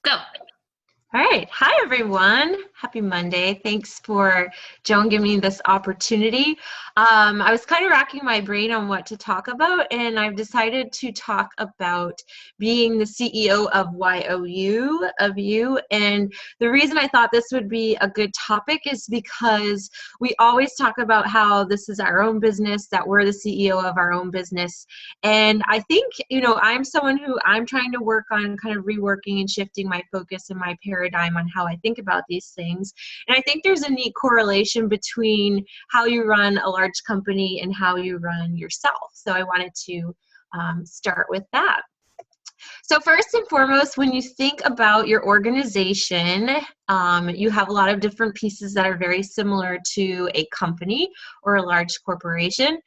So, All right. Hi, everyone. Happy Monday. Thanks for Joan giving me this opportunity. I was kind of racking my brain on what to talk about, and I've decided to talk about being the CEO of Y.O.U. of you. And the reason I thought this would be a good topic is because we always talk about how this is our own business, that we're the CEO of our own business. And I think, I'm someone who I'm trying to work on kind of reworking and shifting my focus and my paradigm on how I think about these things. And I think there's a neat correlation between how you run a large company and how you run yourself. So I wanted to start with that. So first and foremost, when you think about your organization, you have a lot of different pieces that are very similar to a company or a large corporation.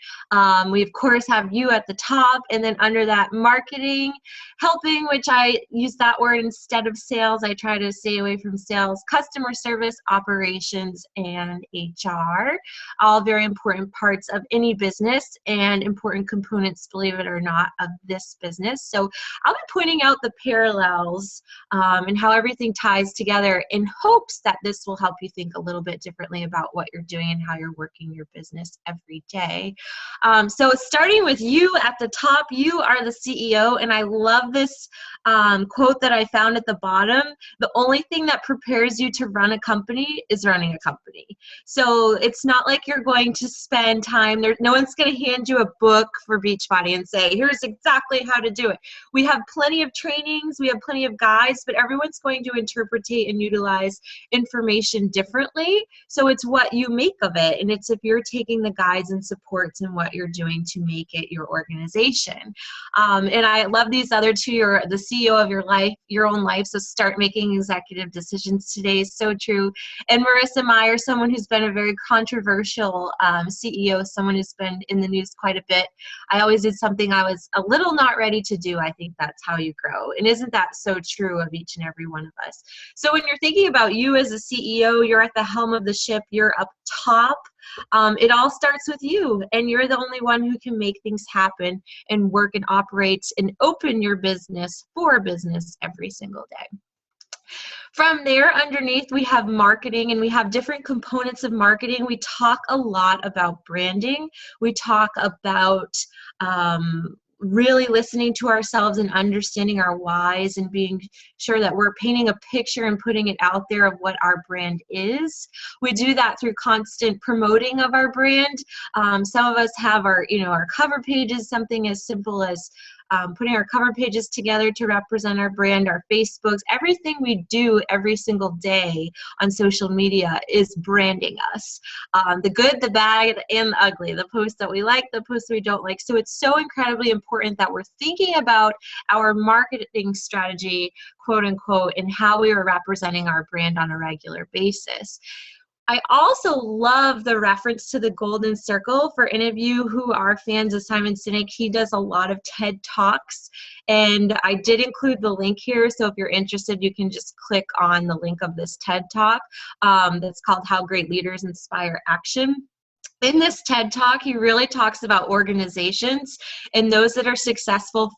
We, of course, have you at the top, and then under that, marketing, helping, which I use that word instead of sales. I try to stay away from sales, customer service, operations, and HR, all very important parts of any business and important components, believe it or not, of this business. So I'll be pointing out the parallels and how everything ties together in hopes that this will help you think a little bit differently about what you're doing and how you're working your business every day. So starting with you at the top, you are the CEO, and I love this quote that I found at the bottom. The only thing that prepares you to run a company is running a company. So it's not like you're going to spend time there. No one's going to hand you a book for Beachbody and say, here's exactly how to do it. We have plenty of trainings, we have plenty of guides, but everyone's going to interpretate and utilize information differently. So it's what you make of it, and it's if you're taking the guides and supports and what you're doing to make it your organization. And I love these other two. You're the CEO of your life, your own life, so start making executive decisions today is so true. And Marissa Meyer, someone who's been a very controversial CEO, someone who's been in the news quite a bit. I always did something I was a little not ready to do. I think that's how you grow. And isn't that so true of each and every one of us? So when you're thinking about you as a CEO, you're at the helm of the ship, you're up top. It all starts with you, and you're the only one who can make things happen and work and operate and open your business for business every single day. From there, underneath, we have marketing, and we have different components of marketing. We talk a lot about branding. We talk about really listening to ourselves and understanding our whys and being sure that we're painting a picture and putting it out there of what our brand is. We do that through constant promoting of our brand. Some of us have our cover pages, something as simple as putting our cover pages together to represent our brand, our Facebooks. Everything we do every single day on social media is branding us. The good, the bad, and the ugly, the posts that we like, the posts we don't like. So it's so incredibly important that we're thinking about our marketing strategy, quote unquote, and how we are representing our brand on a regular basis. I also love the reference to the golden circle. For any of you who are fans of Simon Sinek, he does a lot of TED Talks, and I did include the link here, so if you're interested, you can just click on the link of this TED Talk that's called How Great Leaders Inspire Action. In this TED Talk, he really talks about organizations, and those that are successful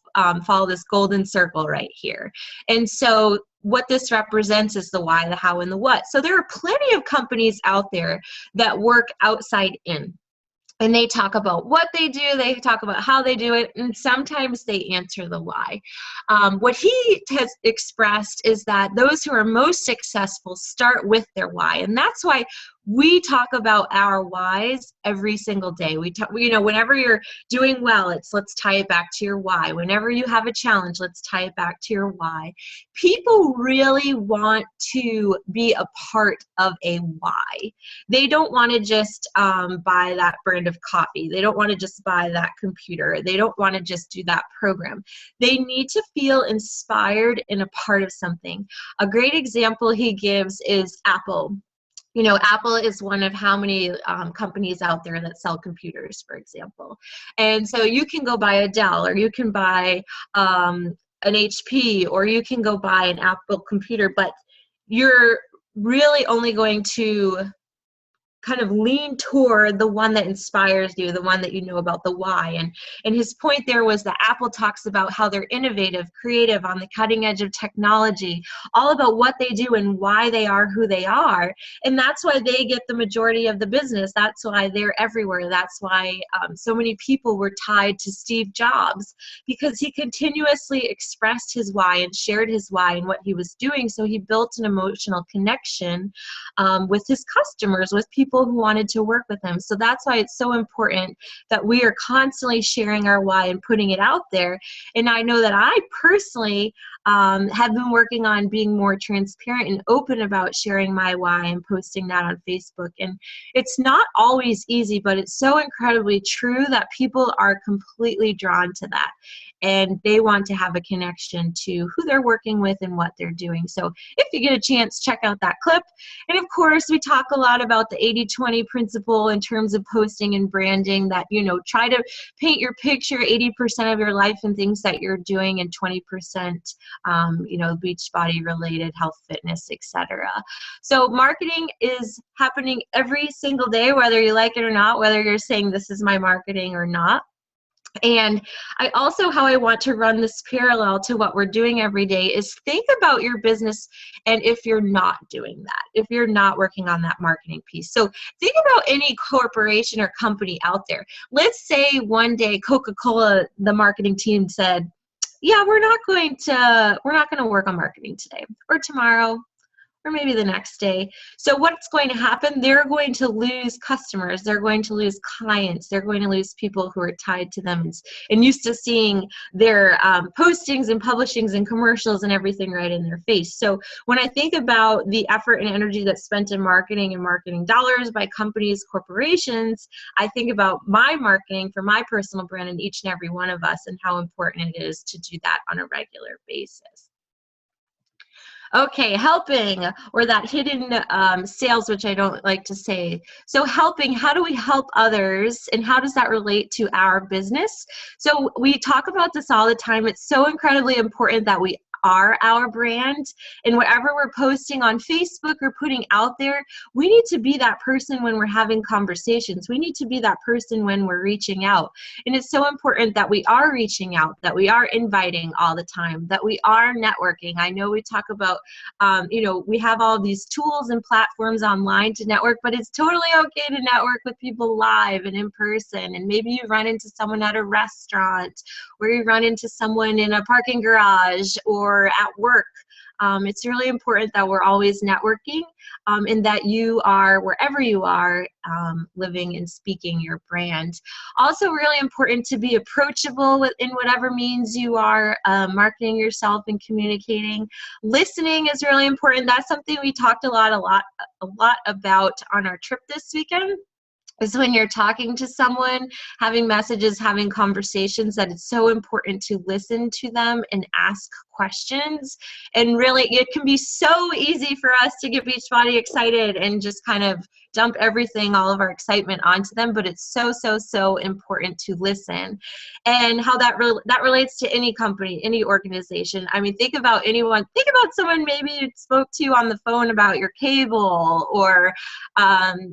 follow this golden circle right here. And so what this represents is the why, the how, and the what. So there are plenty of companies out there that work outside in. And they talk about what they do, they talk about how they do it, and sometimes they answer the why. What he has expressed is that those who are most successful start with their why, and that's why we talk about our whys every single day. Whenever you're doing well, let's tie it back to your why. Whenever you have a challenge, let's tie it back to your why. People really want to be a part of a why. They don't want to just buy that brand of coffee. They don't want to just buy that computer. They don't want to just do that program. They need to feel inspired and a part of something. A great example he gives is Apple. Apple is one of how many companies out there that sell computers, for example. And so you can go buy a Dell, or you can buy an HP, or you can go buy an Apple computer, but you're really only going to kind of lean toward the one that inspires you, the one that you know about, the why. And his point there was that Apple talks about how they're innovative, creative, on the cutting edge of technology, all about what they do and why they are who they are. And that's why they get the majority of the business. That's why they're everywhere. That's why so many people were tied to Steve Jobs, because he continuously expressed his why and shared his why and what he was doing. So he built an emotional connection with his customers, with people who wanted to work with him. So that's why it's so important that we are constantly sharing our why and putting it out there. And I know that I personally have been working on being more transparent and open about sharing my why and posting that on Facebook. And it's not always easy, but it's so incredibly true that people are completely drawn to that. And they want to have a connection to who they're working with and what they're doing. So if you get a chance, check out that clip. And of course, we talk a lot about the 80-20 principle in terms of posting and branding, that, you know, try to paint your picture 80% of your life and things that you're doing, and 20%, you know, Beachbody related, health, fitness, etc. So marketing is happening every single day, whether you like it or not, whether you're saying this is my marketing or not. And how I want to run this parallel to what we're doing every day is think about your business, and if you're not doing that, if you're not working on that marketing piece. So think about any corporation or company out there. Let's say one day Coca-Cola, the marketing team said, yeah, we're not going to work on marketing today or tomorrow, or maybe the next day. So what's going to happen? They're going to lose customers. They're going to lose clients. They're going to lose people who are tied to them and used to seeing their postings and publishings and commercials and everything right in their face. So when I think about the effort and energy that's spent in marketing and marketing dollars by companies, corporations, I think about my marketing for my personal brand and each and every one of us, and how important it is to do that on a regular basis. Okay, helping, or that hidden sales, which I don't like to say. So helping, how do we help others, and how does that relate to our business? So we talk about this all the time. It's so incredibly important that we are our brand, and whatever we're posting on Facebook or putting out there, we need to be that person when we're having conversations. We need to be that person when we're reaching out. And it's so important that we are reaching out, that we are inviting all the time, that we are networking. I know we talk about, you know, we have all these tools and platforms online to network, but it's totally okay to network with people live and in person. And maybe you run into someone at a restaurant, or you run into someone in a parking garage, or at work. It's really important that we're always networking, and that you are, wherever you are, living and speaking your brand. Also really important to be approachable in whatever means you are marketing yourself and communicating. Listening is really important. That's something we talked a lot about on our trip this weekend. Is when you're talking to someone, having messages, having conversations, that it's so important to listen to them and ask questions. And really, it can be so easy for us to get Beachbody excited and just kind of dump everything, all of our excitement onto them, but it's so important to listen. And how that relates to any company, any organization. I mean, think about someone maybe you spoke to on the phone about your cable, or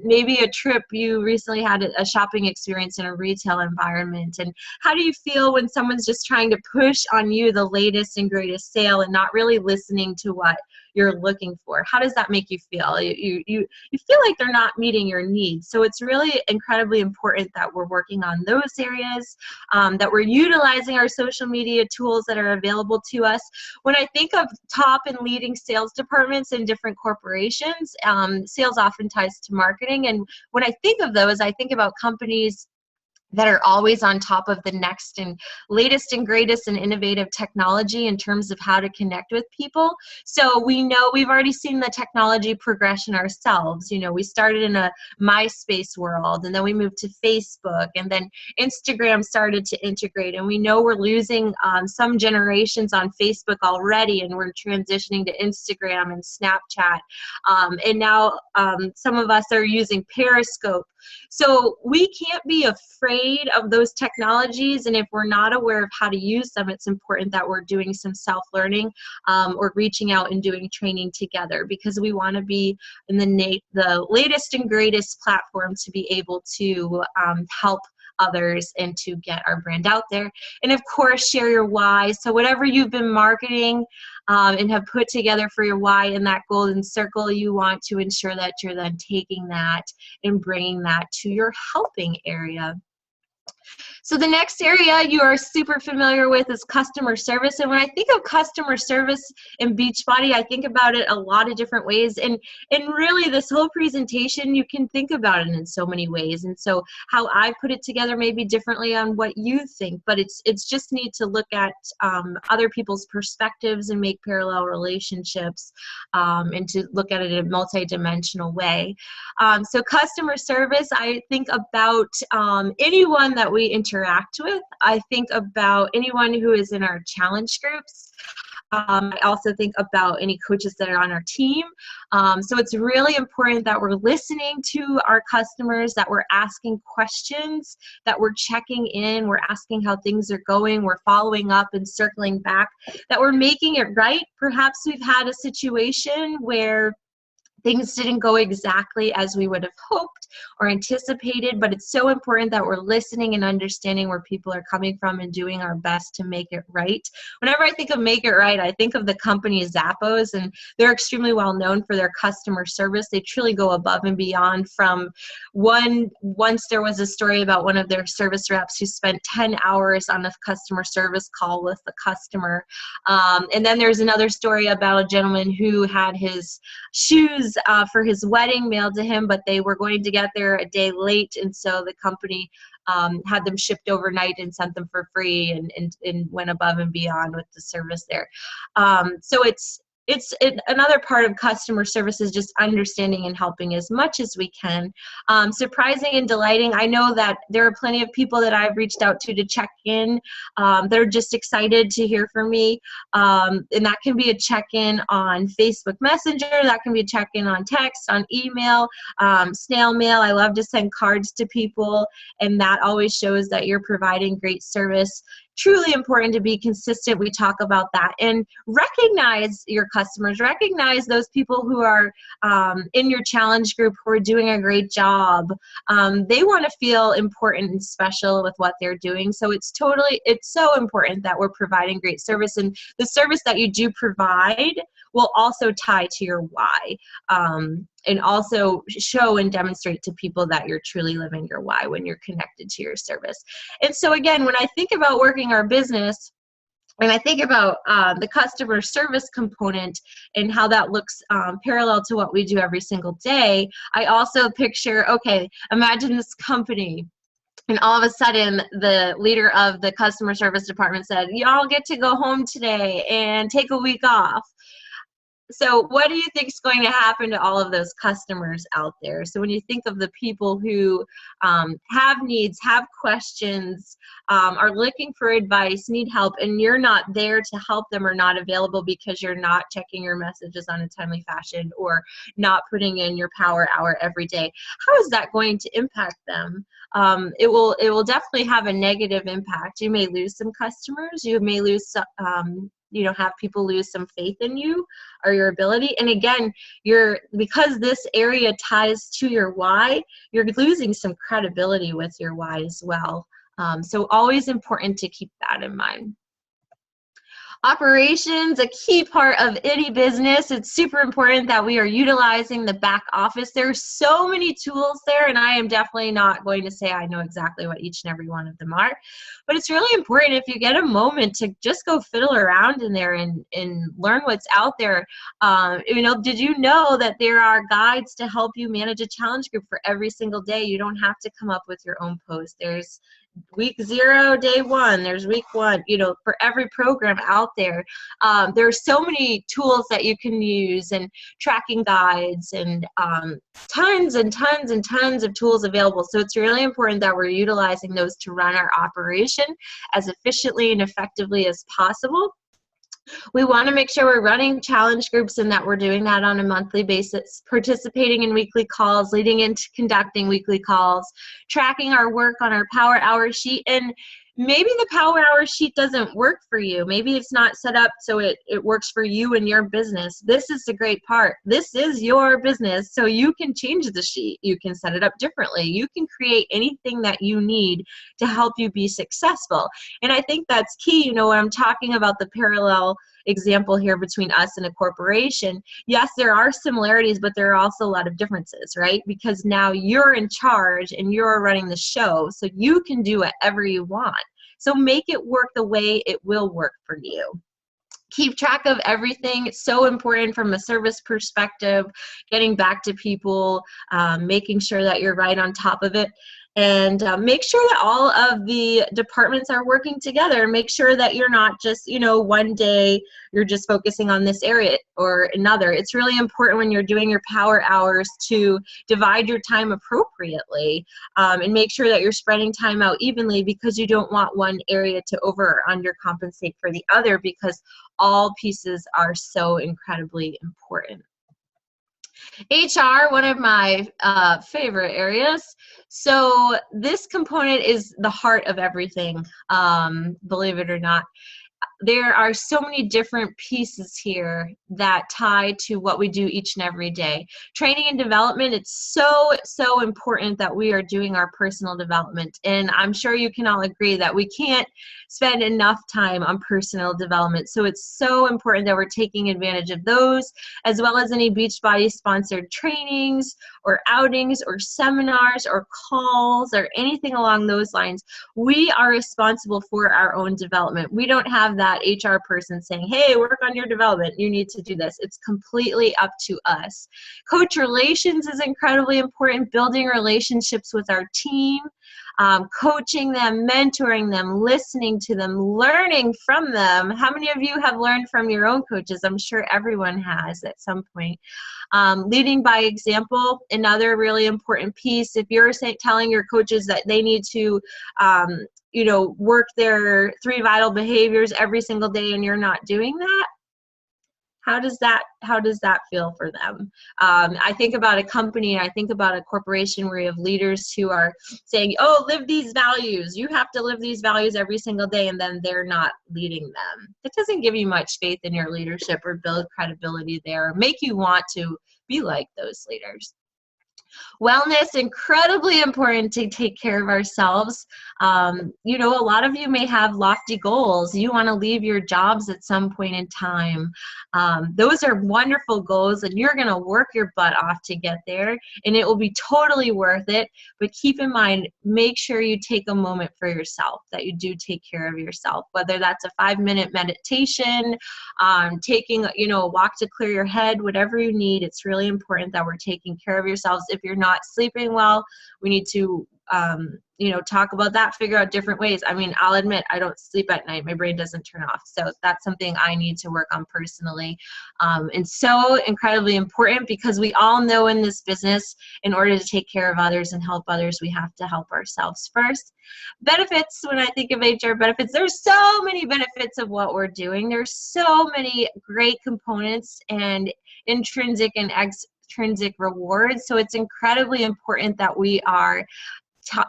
maybe a trip you recently had, a shopping experience in a retail environment. And how do you feel when someone's just trying to push on you the latest and greatest sale and not really listening to what you're looking for? How does that make you feel? You feel like they're not meeting your needs. So it's really incredibly important that we're working on those areas, that we're utilizing our social media tools that are available to us. When I think of top and leading sales departments in different corporations, sales often ties to marketing. And when I think of those, I think about companies that are always on top of the next and latest and greatest and innovative technology in terms of how to connect with people. So we know we've already seen the technology progression ourselves. You know, we started in a MySpace world, and then we moved to Facebook, and then Instagram started to integrate. And we know we're losing some generations on Facebook already, and we're transitioning to Instagram and Snapchat. And now some of us are using Periscope. So we can't be afraid afraid of those technologies, and if we're not aware of how to use them, it's important that we're doing some self-learning or reaching out and doing training together, because we want to be in the latest and greatest platform to be able to help others and to get our brand out there. And of course, share your why. So whatever you've been marketing and have put together for your why in that golden circle, you want to ensure that you're then taking that and bringing that to your helping area. So the next area you are super familiar with is customer service. And when I think of customer service in Beachbody, I think about it a lot of different ways. And really, this whole presentation, you can think about it in so many ways. And so how I put it together may be differently on what you think, but it's just neat to look at other people's perspectives and make parallel relationships and to look at it in a multi-dimensional way. So customer service, I think about anyone that we interact with. I think about anyone who is in our challenge groups. I also think about any coaches that are on our team. So it's really important that we're listening to our customers, that we're asking questions, that we're checking in, we're asking how things are going, we're following up and circling back, that we're making it right. Perhaps we've had a situation where things didn't go exactly as we would have hoped or anticipated, but it's so important that we're listening and understanding where people are coming from and doing our best to make it right. Whenever I think of make it right, I think of the company Zappos, and they're extremely well known for their customer service. They truly go above and beyond. Once there was a story about one of their service reps who spent 10 hours on a customer service call with the customer. And then there's another story about a gentleman who had his shoes for his wedding mailed to him, but they were going to get there a day late, and so the company had them shipped overnight and sent them for free, and went above and beyond with the service there. So it's another part of customer service is just understanding and helping as much as we can. Surprising and delighting. I know that there are plenty of people that I've reached out to check in that are just excited to hear from me. And that can be a check-in on Facebook Messenger. That can be a check-in on text, on email, snail mail. I love to send cards to people, and that always shows that you're providing great service. Truly important to be consistent. We talk about that, and recognize your customers, recognize those people who are in your challenge group who are doing a great job. They want to feel important and special with what they're doing. So it's so important that we're providing great service, and the service that you do provide will also tie to your why, and also show and demonstrate to people that you're truly living your why when you're connected to your service. And so again, when I think about working our business, and I think about the customer service component and how that looks parallel to what we do every single day, I also picture, okay, imagine this company, and all of a sudden the leader of the customer service department said, y'all get to go home today and take a week off. So what do you think is going to happen to all of those customers out there? So when you think of the people who have needs, have questions, are looking for advice, need help, and you're not there to help them or not available because you're not checking your messages on a timely fashion or not putting in your power hour every day, how is that going to impact them? It will definitely have a negative impact. You may lose some customers. You may lose have people lose some faith in you or your ability. And again, because this area ties to your why, you're losing some credibility with your why as well. So always important to keep that in mind. Operations, a key part of any business. It's super important that we are utilizing the back office. There's so many tools there, and I am definitely not going to say I know exactly what each and every one of them are, but it's really important if you get a moment to just go fiddle around in there and learn what's out there. Did you know that there are guides to help you manage a challenge group for every single day? You don't have to come up with your own post. There's week 0, day 1, there's week 1, for every program out there. There are so many tools that you can use, and tracking guides, and tons and tons and tons of tools available. So it's really important that we're utilizing those to run our operation as efficiently and effectively as possible. We want to make sure we're running challenge groups and that we're doing that on a monthly basis, participating in weekly calls, leading into conducting weekly calls, tracking our work on our Power Hour sheet. And maybe the Power Hour sheet doesn't work for you. Maybe it's not set up so it works for you and your business. This is the great part. This is your business, so you can change the sheet. You can set it up differently. You can create anything that you need to help you be successful. And I think that's key. You know, when I'm talking about the parallel example here between us and a corporation, yes, there are similarities, but there are also a lot of differences, right? Because now you're in charge and you're running the show, so you can do whatever you want. So make it work the way it will work for you. Keep track of everything. It's so important from a service perspective, getting back to people, making sure that you're right on top of it. And make sure that all of the departments are working together. Make sure that you're not just, you know, one day you're just focusing on this area or another. It's really important when you're doing your power hours to divide your time appropriately, and make sure that you're spreading time out evenly, because you don't want one area to over or under compensate for the other, because all pieces are so incredibly important. HR, one of my favorite areas. So this component is the heart of everything, believe it or not. There are so many different pieces here that tie to what we do each and every day. Training and development, it's so important that we are doing our personal development. And I'm sure you can all agree that we can't spend enough time on personal development. So it's so important that we're taking advantage of those, as well as any Beachbody sponsored trainings or outings or seminars or calls or anything along those lines. We are responsible for our own development. We don't have that HR person saying, hey, work on your development, you need to do this. It's completely up to us. Coach relations is incredibly important, building relationships with our team, coaching them, mentoring them, listening to them, learning from them. How many of you have learned from your own coaches? I'm sure everyone has at some point. Leading by example, another really important piece. If you're telling your coaches that they need to you know, work their 3 vital behaviors every single day and you're not doing that, how does that feel for them? I think about a company, I think about a corporation where you have leaders who are saying, oh, live these values. You have to live these values every single day, and then they're not leading them. It doesn't give you much faith in your leadership or build credibility there, or make you want to be like those leaders. Wellness, incredibly important to take care of ourselves. You know, a lot of you may have lofty goals. You want to leave your jobs at some point in time. Those are wonderful goals, and you're going to work your butt off to get there, and it will be totally worth it. But keep in mind, make sure you take a moment for yourself, that you do take care of yourself, whether that's a 5-minute meditation, taking, you know, a walk to clear your head, whatever you need. It's really important that we're taking care of yourselves. If you're not sleeping well, we need to you know, talk about that, figure out different ways. I mean, I'll admit I don't sleep at night. My brain doesn't turn off. So that's something I need to work on personally. And so incredibly important, because we all know in this business, in order to take care of others and help others, we have to help ourselves first. Benefits, when I think of HR benefits, there's so many benefits of what we're doing. There's so many great components and intrinsic and extrinsic rewards. So it's incredibly important that we are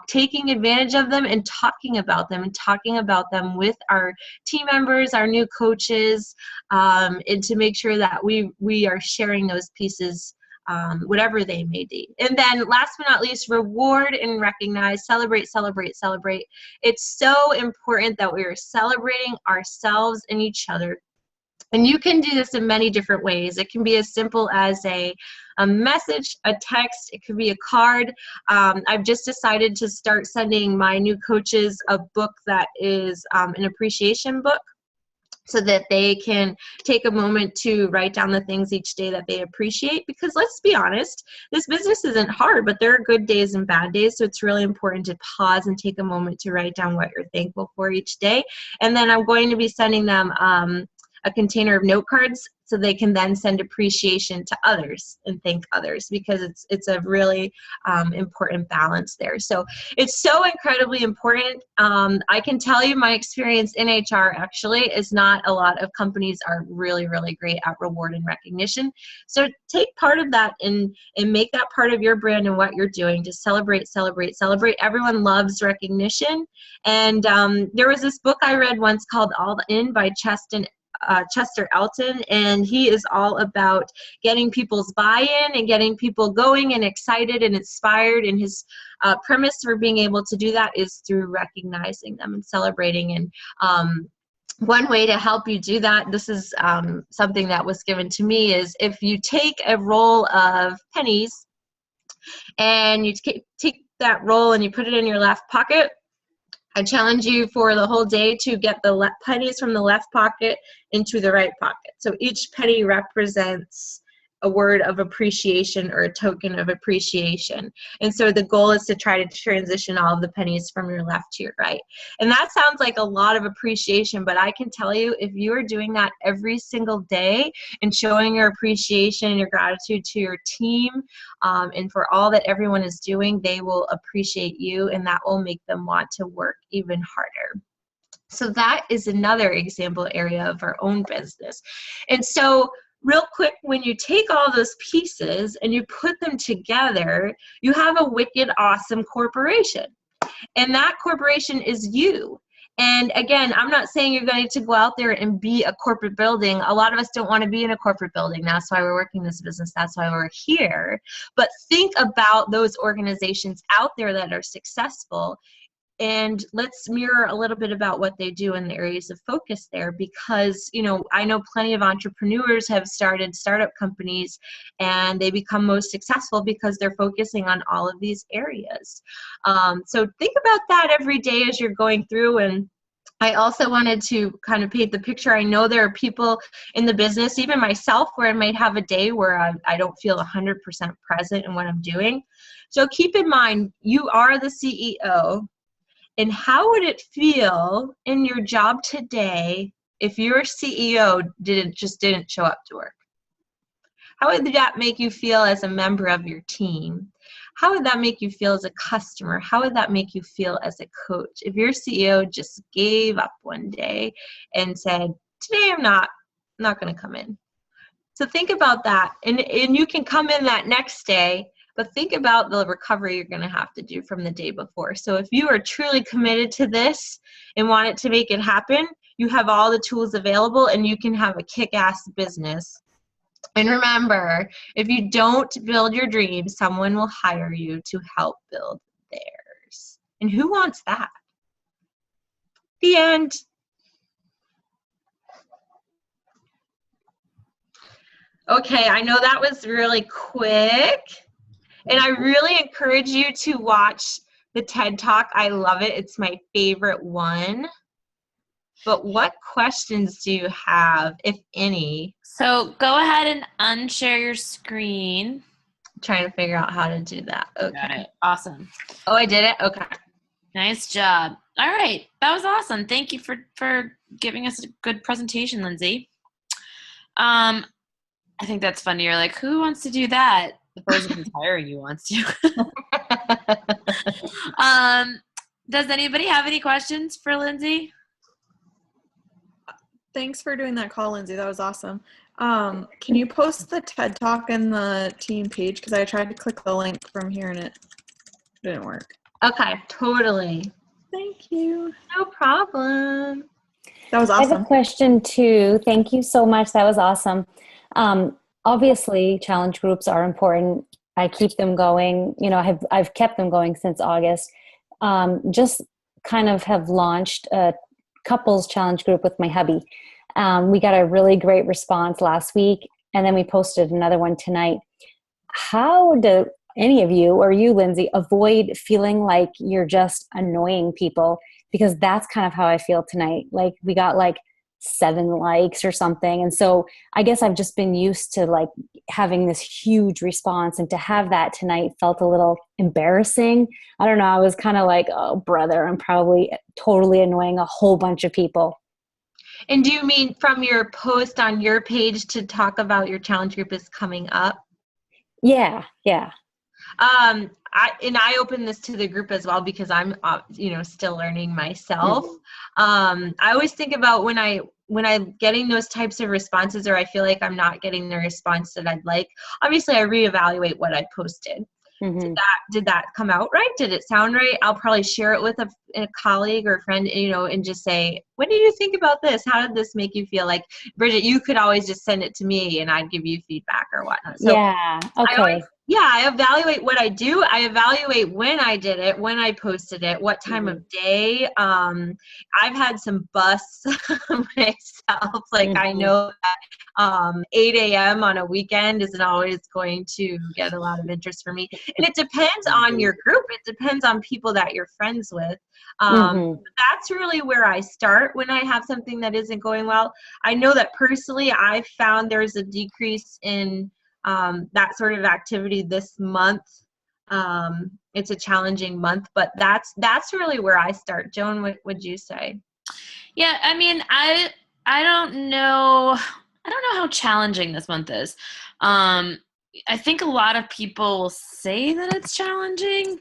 taking advantage of them and talking about them with our team members, our new coaches, and to make sure that we are sharing those pieces, whatever they may be. And then last but not least, reward and recognize, celebrate. It's so important that we are celebrating ourselves and each other. And you can do this in many different ways. It can be as simple as a message, a text. It could be a card. I've just decided to start sending my new coaches a book that is an appreciation book, so that they can take a moment to write down the things each day that they appreciate. Because let's be honest, this business isn't hard, but there are good days and bad days. So it's really important to pause and take a moment to write down what you're thankful for each day. And then I'm going to be sending them a container of note cards so they can then send appreciation to others and thank others, because it's a really important balance there. So it's so incredibly important. I can tell you my experience in HR actually is not a lot of companies are really, really great at reward and recognition. So take part of that and make that part of your brand and what you're doing. Just celebrate, celebrate, celebrate. Everyone loves recognition. And there was this book I read once called All In by Chester Elton, and he is all about getting people's buy-in and getting people going and excited and inspired, and his premise for being able to do that is through recognizing them and celebrating. And one way to help you do that, this is something that was given to me, is if you take a roll of pennies and you take that roll and you put it in your left pocket, I challenge you for the whole day to get the pennies from the left pocket into the right pocket. So each penny represents a word of appreciation or a token of appreciation. And so the goal is to try to transition all of the pennies from your left to your right. And that sounds like a lot of appreciation, but I can tell you, if you are doing that every single day and showing your appreciation and your gratitude to your team and for all that everyone is doing, they will appreciate you, and that will make them want to work even harder. So that is another example area of our own business. And so real quick, when you take all those pieces and you put them together, you have a wicked awesome corporation. And that corporation is you. And again, I'm not saying you're going to go out there and be a corporate building. A lot of us don't want to be in a corporate building. That's why we're working this business. That's why we're here. But think about those organizations out there that are successful. And let's mirror a little bit about what they do in the areas of focus there, because, you know, I know plenty of entrepreneurs have started startup companies and they become most successful because they're focusing on all of these areas. So think about that every day as you're going through. And I also wanted to kind of paint the picture. I know there are people in the business, even myself, where I might have a day where I don't feel 100% present in what I'm doing. So keep in mind, you are the CEO. And how would it feel in your job today if your CEO didn't show up to work? How would that make you feel as a member of your team? How would that make you feel as a customer? How would that make you feel as a coach? If your CEO just gave up one day and said, today I'm not going to come in. So think about that. And you can come in that next day, but think about the recovery you're going to have to do from the day before. So if you are truly committed to this and want it to make it happen, you have all the tools available and you can have a kick-ass business. And remember, if you don't build your dreams, someone will hire you to help build theirs. And who wants that? The end. Okay, I know that was really quick. And I really encourage you to watch the TED Talk. I love it. It's my favorite one. But what questions do you have, if any? So go ahead and unshare your screen. I'm trying to figure out how to do that. Okay. Got it. Awesome. Oh, I did it? Okay. Nice job. All right. That was awesome. Thank you for giving us a good presentation, Lindsay. I think that's funny. You're like, who wants to do that? The person who's hiring you wants to. Does anybody have any questions for Lindsay? Thanks for doing that call, Lindsay. That was awesome. Can you post the TED Talk in the team page? Because I tried to click the link from here and it didn't work. Okay, totally. Thank you. No problem. That was awesome. awesome. I have a question too. Thank you so much. That was awesome. Obviously, challenge groups are important. I keep them going. You know, I've kept them going since August. Just kind of have launched a couples challenge group with my hubby. We got a really great response last week, and then we posted another one tonight. How do any of you, or you, Lindsay, avoid feeling like you're just annoying people? Because that's kind of how I feel tonight. Like we got like 7 likes or something. And so I guess I've just been used to like having this huge response, and to have that tonight felt a little embarrassing. I don't know. I was kind of like, oh brother, I'm probably totally annoying a whole bunch of people. And do you mean from your post on your page to talk about your challenge group is coming up? Yeah. I open this to the group as well because I'm, still learning myself. I always think about when I'm getting those types of responses, or I feel like I'm not getting the response that I'd like. Obviously, I reevaluate what I posted. Did that come out right? Did it sound right? I'll probably share it with a colleague or a friend, and just say, what did you think about this? How did this make you feel? Like, Bridget, you could always just send it to me and I'd give you feedback or whatnot. So Yeah. Okay. I evaluate what I do. I evaluate when I did it, when I posted it, what time of day. I've had some busts myself. Like I know that 8 a.m. on a weekend isn't always going to get a lot of interest for me. And it depends on your group. It depends on people that you're friends with. That's really where I start when I have something that isn't going well. I know that personally I've found there's a decrease in that sort of activity this month. It's a challenging month, but that's really where I start. Joan, what would you say? Yeah, I mean, I don't know how challenging this month is. I think a lot of people will say that it's challenging,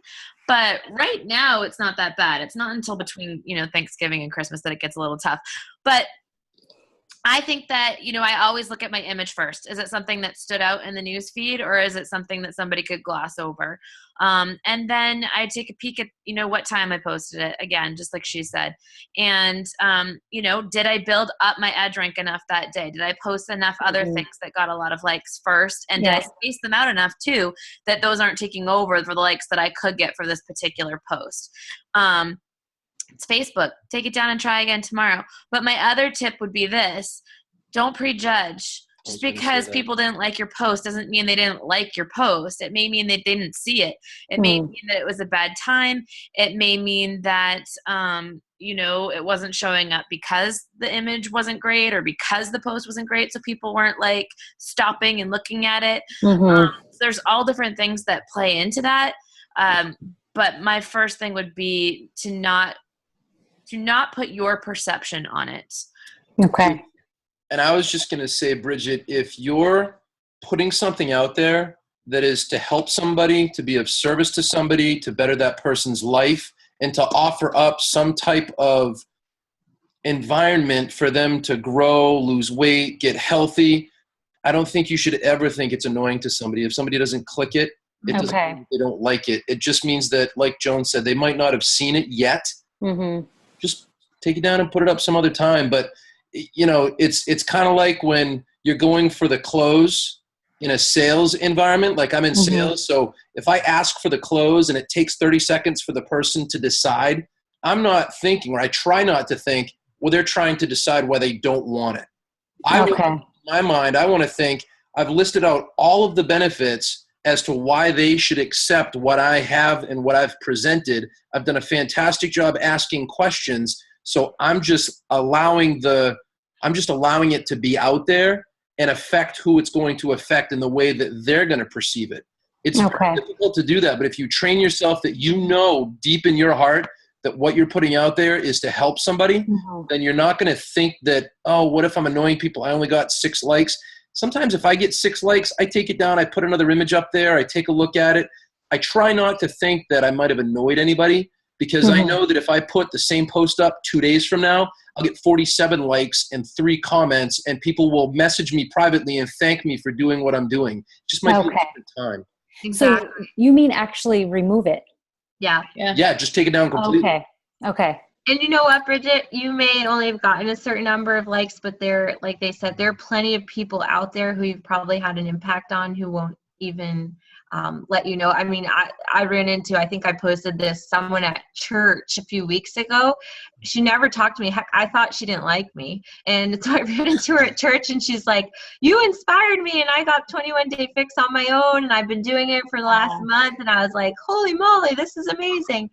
but right now it's not that bad. It's not until between, Thanksgiving and Christmas that it gets a little tough. But I think that, I always look at my image first. Is it something that stood out in the news feed, or is it something that somebody could gloss over? And then I take a peek at, what time I posted it, again, just like she said. And, did I build up my edge rank enough that day? Did I post enough other things that got a lot of likes first? And did I space them out enough too, that those aren't taking over for the likes that I could get for this particular post? It's Facebook. Take it down and try again tomorrow. But my other tip would be this. Don't prejudge. Just because people didn't like your post doesn't mean they didn't like your post. It may mean they didn't see it. It may mean that it was a bad time. It may mean that, it wasn't showing up because the image wasn't great or because the post wasn't great. So people weren't like stopping and looking at it. So there's all different things that play into that. But my first thing would be to not put your perception on it. Okay. And I was just going to say, Bridget, if you're putting something out there that is to help somebody, to be of service to somebody, to better that person's life, and to offer up some type of environment for them to grow, lose weight, get healthy, I don't think you should ever think it's annoying to somebody. If somebody doesn't click it, it doesn't mean they don't like it. It just means that, like Joan said, they might not have seen it yet. Just take it down and put it up some other time. But, it's kind of like when you're going for the close in a sales environment. Like I'm in sales. So if I ask for the close and it takes 30 seconds for the person to decide, I'm not thinking, or I try not to think, well, they're trying to decide why they don't want it. In my mind, I want to think I've listed out all of the benefits as to why they should accept what I have and what I've presented. I've done a fantastic job asking questions. So I'm just allowing it to be out there and affect who it's going to affect in the way that they're going to perceive it. It's very difficult to do that. But if you train yourself that deep in your heart that what you're putting out there is to help somebody, then you're not going to think that, oh, what if I'm annoying people? I only got 6 likes. Sometimes if I get 6 likes, I take it down, I put another image up there, I take a look at it. I try not to think that I might have annoyed anybody, because I know that if I put the same post up 2 days from now, I'll get 47 likes and 3 comments, and people will message me privately and thank me for doing what I'm doing. It just might be a different time. Exactly. So you mean actually remove it? Yeah. Yeah, just take it down completely. Okay. And you know what, Bridget? You may only have gotten a certain number of likes, but like they said, there are plenty of people out there who you've probably had an impact on who won't even let you know. I mean, I ran into, I think I posted this, someone at church a few weeks ago. She never talked to me. Heck, I thought she didn't like me. And so I ran into her at church and she's like, you inspired me and I got 21-day fix on my own and I've been doing it for the last month. And I was like, holy moly, this is amazing.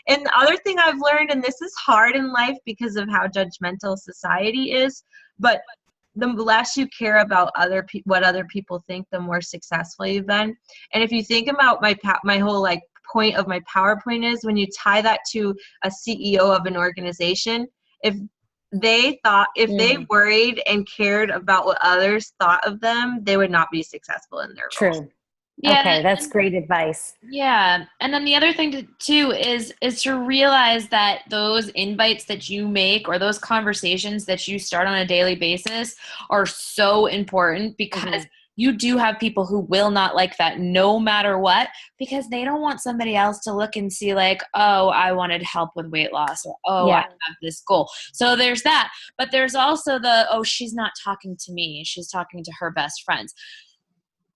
And the other thing I've learned, and this is hard in life because of how judgmental society is, but the less you care about what other people think, the more successful you've been. And if you think about my whole point of my PowerPoint is when you tie that to a CEO of an organization, if they thought, if they Mm. worried and cared about what others thought of them, they would not be successful in their roles. True. Yeah. Okay, that's great advice. Yeah. And then the other thing too is to realize that those invites that you make or those conversations that you start on a daily basis are so important because you do have people who will not like that no matter what, because they don't want somebody else to look and see like, oh, I wanted help with weight loss, or oh, I Yeah. have this goal. So there's that. But there's also the, oh, she's not talking to me. She's talking to her best friends.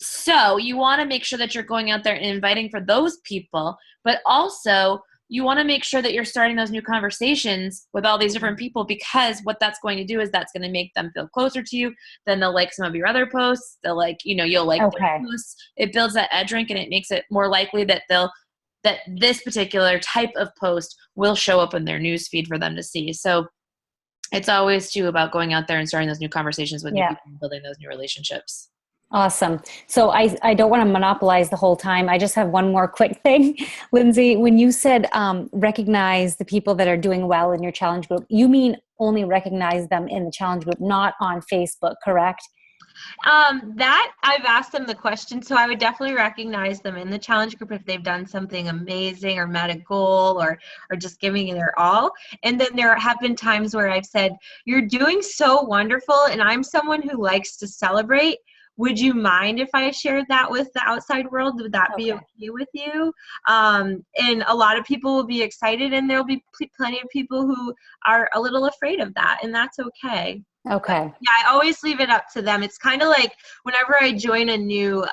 So you want to make sure that you're going out there and inviting for those people, but also you want to make sure that you're starting those new conversations with all these different people, because what that's going to do is that's going to make them feel closer to you. Then they'll like some of your other posts. They'll like, you'll like their posts. It builds that edge rank, and it makes it more likely that that this particular type of post will show up in their news feed for them to see. So it's always too about going out there and starting those new conversations with new people and building those new relationships. Awesome. So I don't want to monopolize the whole time. I just have one more quick thing. Lindsay, when you said recognize the people that are doing well in your challenge group, you mean only recognize them in the challenge group, not on Facebook, correct? That I've asked them the question, so I would definitely recognize them in the challenge group if they've done something amazing or met a goal or just giving it their all. And then there have been times where I've said, you're doing so wonderful, and I'm someone who likes to celebrate. Would you mind if I shared that with the outside world? Would that be okay with you? And a lot of people will be excited, and there'll be plenty of people who are a little afraid of that, and that's okay. Okay. Yeah, I always leave it up to them. It's kind of like whenever I join a new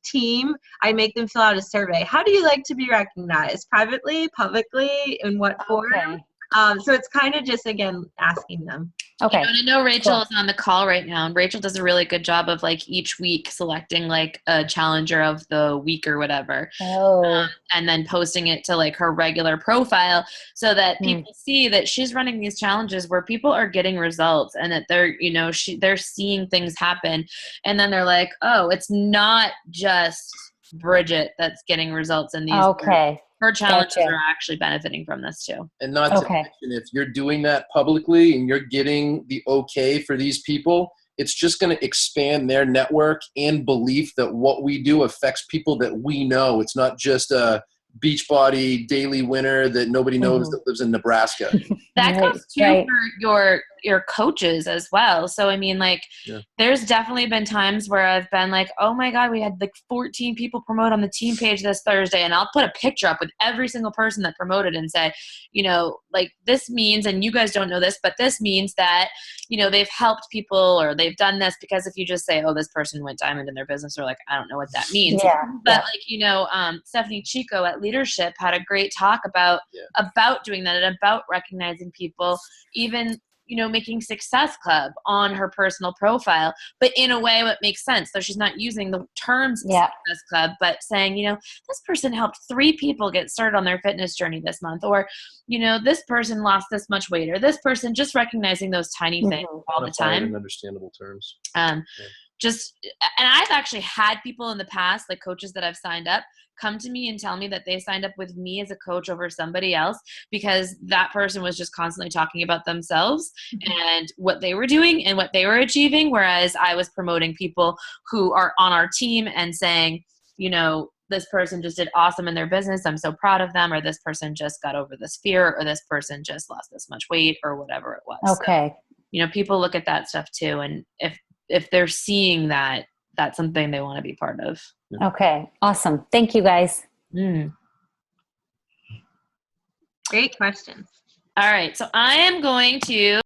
team, I make them fill out a survey. How do you like to be recognized? Privately, publicly, in what form? So it's kind of just, again, asking them. Okay. And I know Rachel is on the call right now, and Rachel does a really good job of like each week selecting like a challenger of the week or whatever. And then posting it to like her regular profile so that people see that she's running these challenges where people are getting results, and that they're, they're seeing things happen. And then they're like, oh, it's not just Bridget that's getting results in these. Her challenges are actually benefiting from this too. And not to mention, if you're doing that publicly and you're getting the okay for these people, it's just going to expand their network and belief that what we do affects people that we know. It's not just a Beachbody daily winner that nobody knows that lives in Nebraska. That goes too for your coaches as well. So I mean, like, there's definitely been times where I've been like, oh my God, we had like 14 people promote on the team page this Thursday, and I'll put a picture up with every single person that promoted and say, like, this means, and you guys don't know this, but this means that, they've helped people or they've done this. Because if you just say, oh, this person went diamond in their business, or like, I don't know what that means. But like, Stephanie Chico at Leadership had a great talk about doing that and about recognizing people, even making Success Club on her personal profile, but in a way that makes sense. So she's not using the terms Success Club, but saying, this person helped 3 people get started on their fitness journey this month, or, this person lost this much weight, or this person, just recognizing those tiny things all the time. In understandable terms. And I've actually had people in the past, like coaches that I've signed up, come to me and tell me that they signed up with me as a coach over somebody else because that person was just constantly talking about themselves and what they were doing and what they were achieving, whereas I was promoting people who are on our team and saying, this person just did awesome in their business, I'm so proud of them, or this person just got over this fear, or this person just lost this much weight, or whatever it was. So, people look at that stuff too, and if they're seeing that, that's something they want to be part of. Okay, awesome. Thank you, guys. Great questions. All right, so I am going to